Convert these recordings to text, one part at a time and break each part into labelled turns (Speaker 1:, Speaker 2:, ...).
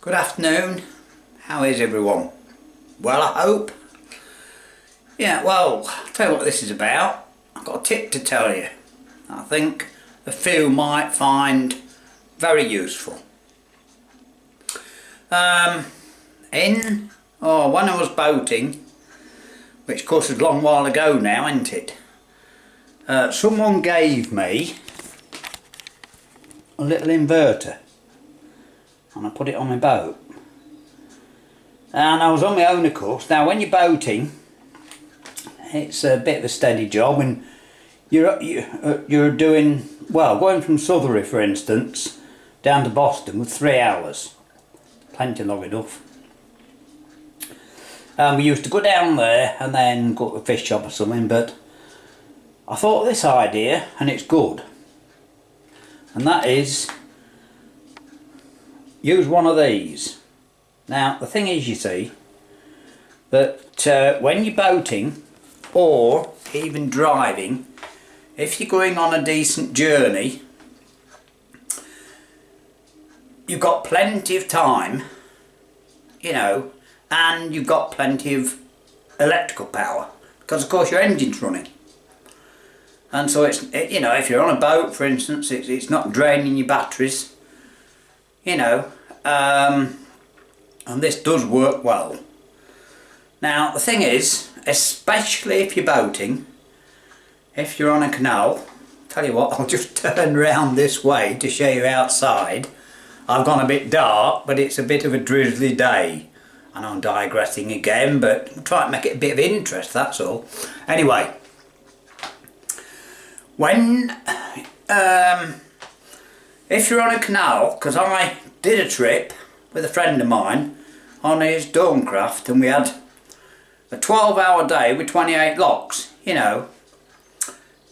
Speaker 1: Good afternoon. How is everyone? Well, I hope. Yeah, well, I'll tell you what this is about. I've got a tip to tell you. I think a few might find very useful. When I was boating, which of course is a long while ago now, isn't it? Someone gave me a little inverter and I put it on my boat. And I was on my own, of course. Now when you're boating, it's a bit of a steady job, and you're doing, well, going from Southbury for instance down to Boston with 3 hours. Plenty long enough. We used to go down there and then go to a fish shop or something, but I thought of this idea and it's good. And that is, use one of these. Now the thing is, you see, that when you're boating or even driving, if you're going on a decent journey, you've got plenty of time, you know, and you've got plenty of electrical power, because of course your engine's running. And so it's, you know, if you're on a boat for instance, it's not draining your batteries, you know, and this does work well. Now the thing is, especially if you're boating, if you're on a canal, tell you what, I'll just turn round this way to show you outside. I've gone a bit dark, but it's a bit of a drizzly day. And I'm digressing again, but I'm trying to make it a bit of interest, that's all. Anyway, when if you're on a canal, because I did a trip with a friend of mine on his Dorncraft, and we had a 12-hour day with 28 locks, you know,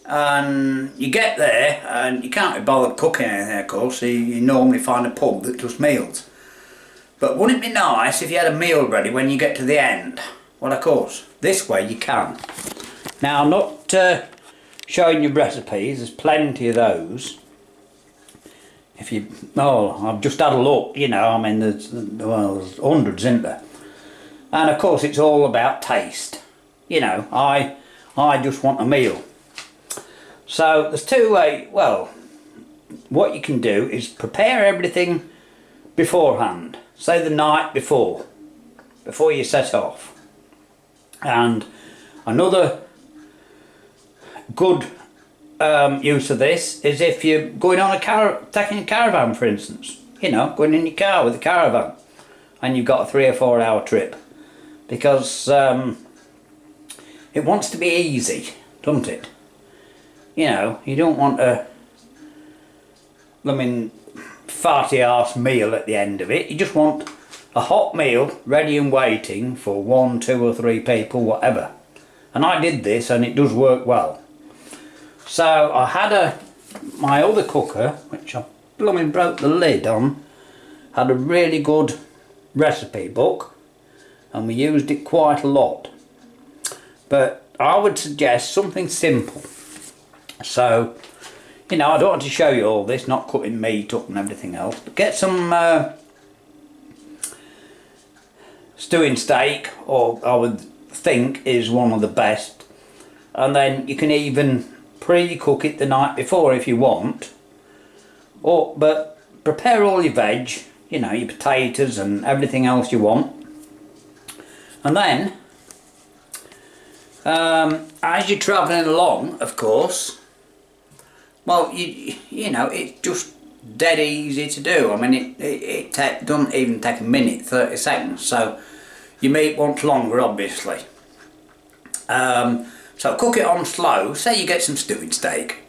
Speaker 1: and you get there and you can't be bothered cooking anything, of course, so you normally find a pub that does meals. But wouldn't it be nice if you had a meal ready when you get to the end? Well, of course, this way you can. Now I'm not showing you recipes, there's plenty of those. If you, I've just had a look, you know, I mean there's hundreds, isn't there? And of course it's all about taste. You know, I just want a meal. So there's two ways. Well, what you can do is prepare everything beforehand, say the night before you set off. And another good use of this is if you're going on taking a caravan for instance, you know, going in your car with a caravan and you've got a 3 or 4 hour trip, because it wants to be easy, doesn't it? You know, you don't want a farty arse meal at the end of it. You just want a hot meal ready and waiting for 1, 2 or 3 people, whatever. And I did this and it does work well. So I had my other cooker, which I broke the lid on, had a really good recipe book and we used it quite a lot. But I would suggest something simple. So, you know, I don't want to show you all this, not cutting meat up and everything else, but get some stewing steak, or I would think is one of the best, and then you can even pre-cook it the night before if you want, but prepare all your veg, you know, your potatoes and everything else you want, and then as you're travelling along, of course, well, you know, it's just dead easy to do. I mean, it doesn't even take a minute, 30 seconds, so your meat wants longer, obviously. So cook it on slow. Say you get some stewing steak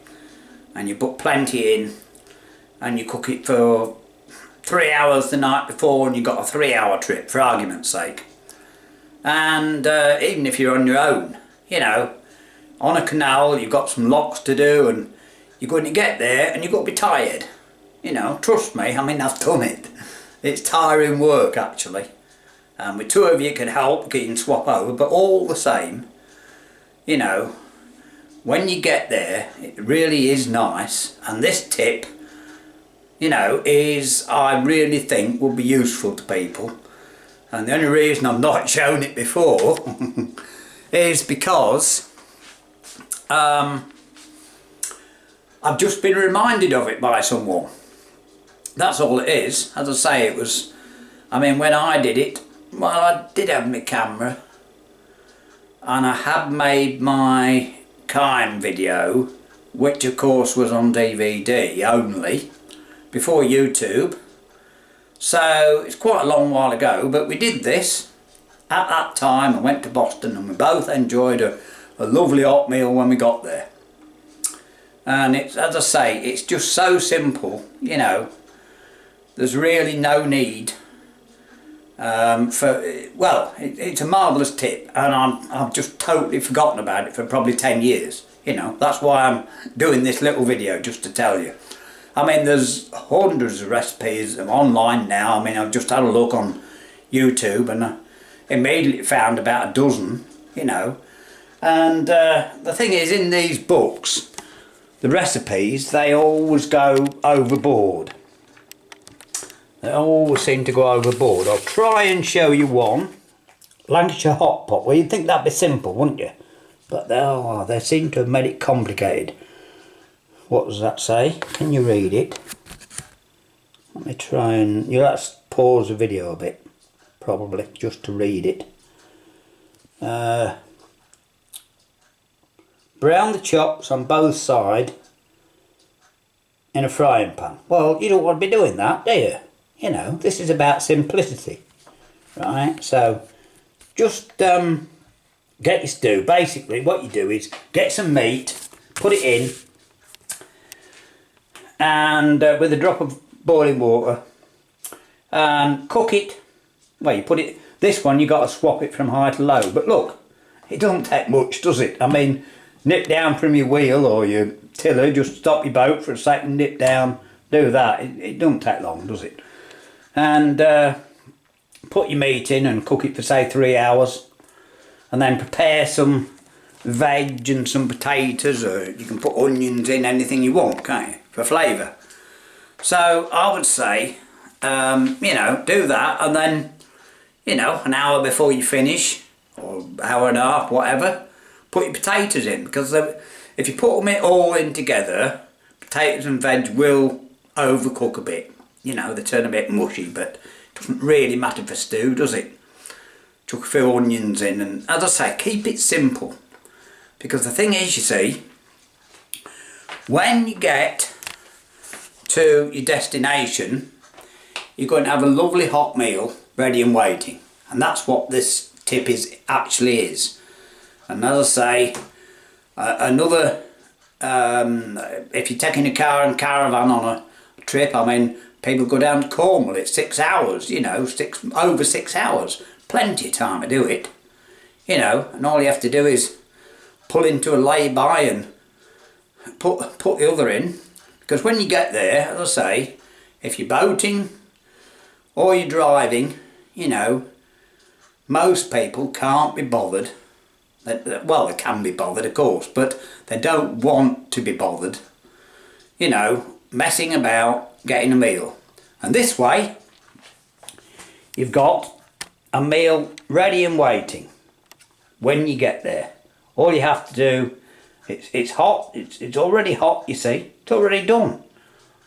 Speaker 1: and you put plenty in and you cook it for 3 hours the night before, and you've got a 3 hour trip for argument's sake. And even if you're on your own, you know, on a canal, you've got some locks to do and you're going to get there and you've got to be tired. You know, trust me, I mean, I've done it. It's tiring work actually. And with 2 of you can help, you can swap over, but all the same, you know, when you get there, it really is nice. And this tip, you know, is I really think would be useful to people. And the only reason I've not shown it before is because I've just been reminded of it by someone. That's all it is. As I say, it was, I mean, when I did it, well, I did have my camera and I had made my Kime video, which of course was on DVD only, before YouTube. So it's quite a long while ago, but we did this at that time. I went to Boston and we both enjoyed a lovely hot meal when we got there. And it's, as I say, it's just so simple, you know. There's really no need it's a marvellous tip, and I've just totally forgotten about it for probably 10 years. You know, that's why I'm doing this little video, just to tell you. I mean, there's hundreds of recipes online now. I mean, I've just had a look on YouTube and I immediately found about a dozen, you know. And the thing is, in these books, the recipes, they always go overboard. They always seem to go overboard. I'll try and show you one. Lancashire hot pot. Well, you'd think that'd be simple, wouldn't you? But they seem to have made it complicated. What does that say? Can you read it? Let me try and... You'll have to pause the video a bit, probably, just to read it. Brown the chops on both sides in a frying pan. Well, you don't want to be doing that, do you? You know, this is about simplicity, right? So, just get your stew. Basically, what you do is get some meat, put it in, and with a drop of boiling water, and cook it. Well, you put it, this one you got to swap it from high to low, but look, it doesn't take much, does it? I mean, nip down from your wheel or your tiller, just stop your boat for a second, nip down, do that. It doesn't take long, does it? And put your meat in and cook it for say 3 hours, and then prepare some veg and some potatoes, or you can put onions in, anything you want, can't you, for flavour. So I would say, you know, do that, and then, you know, an hour before you finish, or hour and a half, whatever, put your potatoes in, because if you put them all in together, potatoes and veg will overcook a bit. You know, they turn a bit mushy, but it doesn't really matter for stew, does it? Chuck a few onions in, and as I say, keep it simple. Because the thing is, you see, when you get to your destination, you're going to have a lovely hot meal ready and waiting. And that's what this tip actually is. And as I say, another, if you're taking a car and caravan on a trip, I mean, people go down to Cornwall, it's 6 hours, you know, over 6 hours. Plenty of time to do it, you know, and all you have to do is pull into a lay-by and put the other in. Because when you get there, as I say, if you're boating or you're driving, you know, most people can't be bothered. Well, they can be bothered, of course, but they don't want to be bothered, you know, messing about getting a meal. And this way, you've got a meal ready and waiting when you get there. All you have to do, it's hot, it's already hot, you see, it's already done.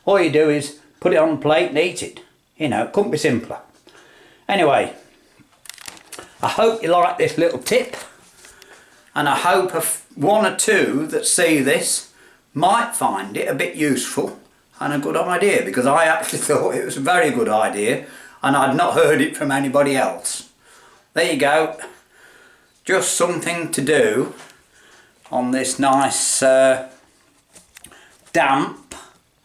Speaker 1: All you do is put it on a plate and eat it. You know, it couldn't be simpler. Anyway, I hope you like this little tip, and I hope one or two that see this might find it a bit useful and a good idea, because I actually thought it was a very good idea and I'd not heard it from anybody else. There you go, just something to do on this nice damp,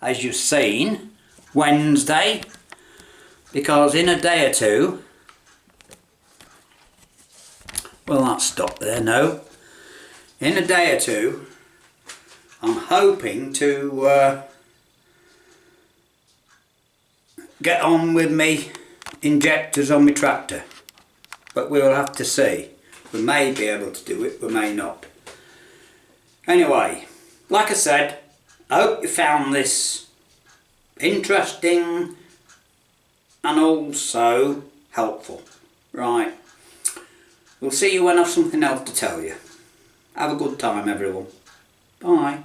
Speaker 1: as you've seen, Wednesday, because in a day or two, well, that's stopped there, no, in a day or two I'm hoping to get on with me injectors on my tractor, but we'll have to see. We may be able to do it, we may not. Anyway, like I said, I hope you found this interesting and also helpful. Right, we'll see you when I've something else to tell you. Have a good time, everyone. Bye.